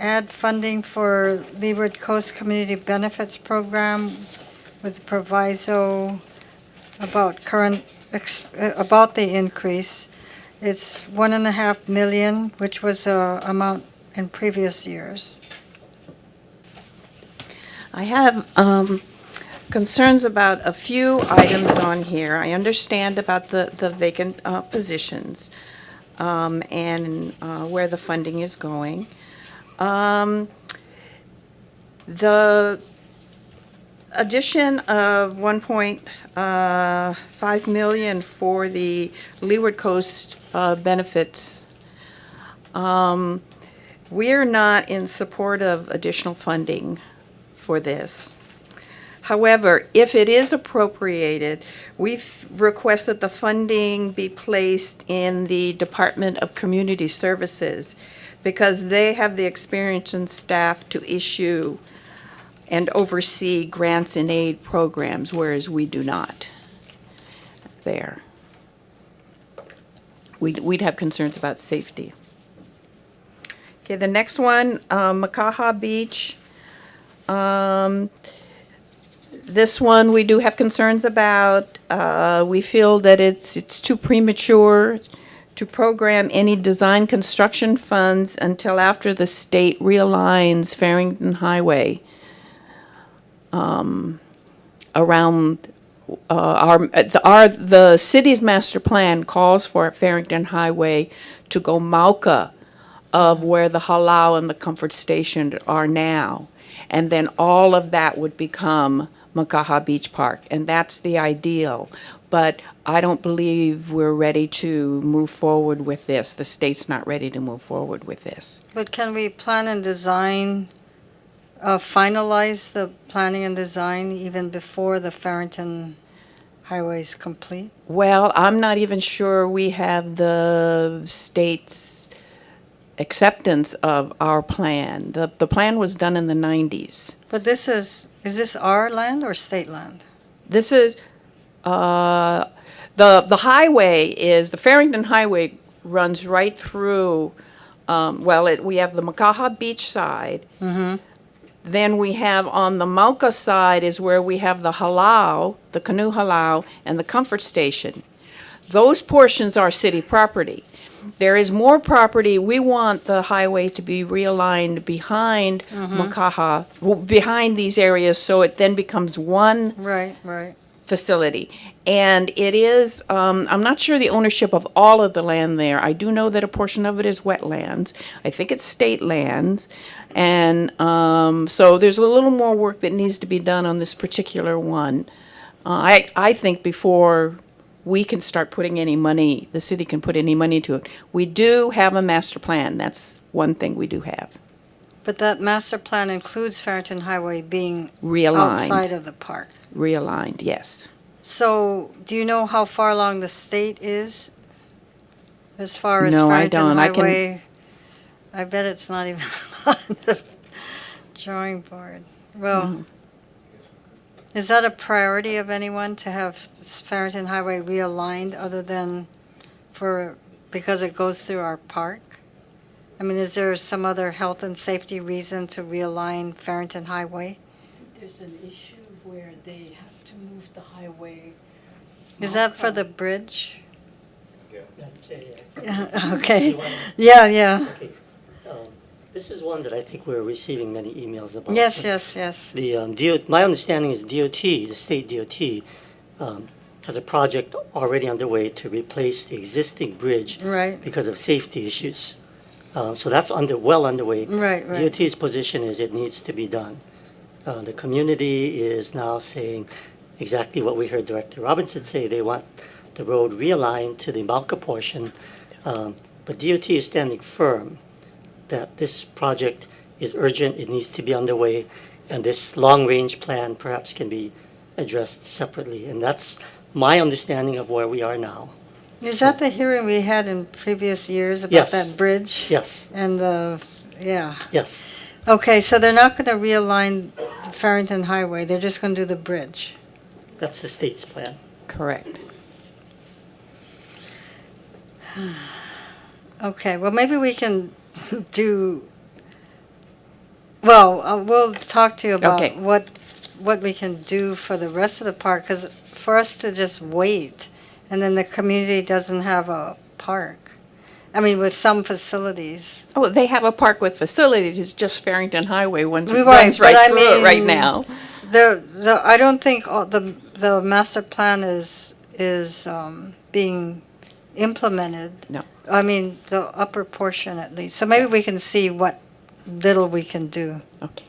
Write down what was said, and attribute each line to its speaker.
Speaker 1: add funding for Leeward Coast Community Benefits Program with proviso about about the increase. It's $1.5 million, which was the amount in previous years.
Speaker 2: I have concerns about a few items on here. I understand about the vacant positions and where the funding is going. The addition of 1.5 million for the Leeward Coast benefits, we are not in support of additional funding for this. However, if it is appropriated, we've requested the funding be placed in the Department of Community Services because they have the experience and staff to issue and oversee grants and aid programs, whereas we do not there. We'd have concerns about safety. Okay, the next one, Makaha Beach. This one we do have concerns about. We feel that it's too premature to program any design construction funds until after the state realigns Farrington Highway around the city's master plan calls for Farrington Highway to go mauka of where the halau and the comfort station are now. And then all of that would become Makaha Beach Park, and that's the ideal. But I don't believe we're ready to move forward with this. The state's not ready to move forward with this.
Speaker 1: But can we plan and design, finalize the planning and design even before the Farrington Highway is complete?
Speaker 2: Well, I'm not even sure we have the state's acceptance of our plan. The plan was done in the 90s.
Speaker 1: But this is this our land or state land?
Speaker 2: This is, the highway is, the Farrington Highway runs right through, we have the Makaha Beach side.
Speaker 1: Mm-hmm.
Speaker 2: Then we have on the mauka side is where we have the halau, the canoe halau, and the comfort station. Those portions are city property. There is more property. We want the highway to be realigned behind Makaha, behind these areas, so it then becomes one
Speaker 1: Right.
Speaker 2: facility. And it is, I'm not sure the ownership of all of the land there. I do know that a portion of it is wetlands. I think it's state lands. And so there's a little more work that needs to be done on this particular one. I think before we can start putting any money, the city can put any money to it. We do have a master plan. That's one thing we do have.
Speaker 1: But that master plan includes Farrington Highway being
Speaker 2: Realigned.
Speaker 1: outside of the park.
Speaker 2: Realigned, yes.
Speaker 1: So do you know how far along the state is as far as
Speaker 2: No, I
Speaker 1: Farrington
Speaker 2: don't.
Speaker 1: Highway? I bet it's not even on the drawing board. Well, is that a priority of anyone to have Farrington Highway realigned other than because it goes through our park? I mean, is there some other health and safety reason to realign Farrington Highway?
Speaker 3: There's an issue where they have to move the highway.
Speaker 1: Is that for the bridge?
Speaker 4: That's
Speaker 1: Okay. Yeah.
Speaker 4: Okay. This is one that I think we're receiving many emails about.
Speaker 1: Yes.
Speaker 4: The my understanding is DOT, the state DOT, has a project already underway to replace the existing bridge
Speaker 1: Right.
Speaker 4: because of safety issues. So that's well underway.
Speaker 1: Right.
Speaker 4: DOT's position is it needs to be done. The community is now saying exactly what we heard Director Robinson say. They want the road realigned to the mauka portion, but DOT is standing firm that this project is urgent, it needs to be underway, and this long-range plan perhaps can be addressed separately. And that's my understanding of where we are now.
Speaker 1: Is that the hearing we had in previous years about
Speaker 4: Yes.
Speaker 1: that bridge?
Speaker 4: Yes,
Speaker 1: And yeah.
Speaker 4: yes.
Speaker 1: Okay, so they're not going to realign Farrington Highway, they're just going to do the bridge.
Speaker 4: That's the state's plan.
Speaker 2: Correct.
Speaker 1: Okay, well, maybe we can do Well, we'll talk to you about
Speaker 2: Okay.
Speaker 1: what we can do for the rest of the park, because for us to just wait, and then the community doesn't have a park. I mean, with some facilities.
Speaker 2: Oh, they have a park with facilities, it's just Farrington Highway runs
Speaker 1: Right,
Speaker 2: right
Speaker 1: but I
Speaker 2: through it right
Speaker 1: mean,
Speaker 2: now.
Speaker 1: I don't think the master plan is being implemented.
Speaker 2: No.
Speaker 1: I mean, the upper portion at least. So maybe we can see what little we can do.
Speaker 2: Okay.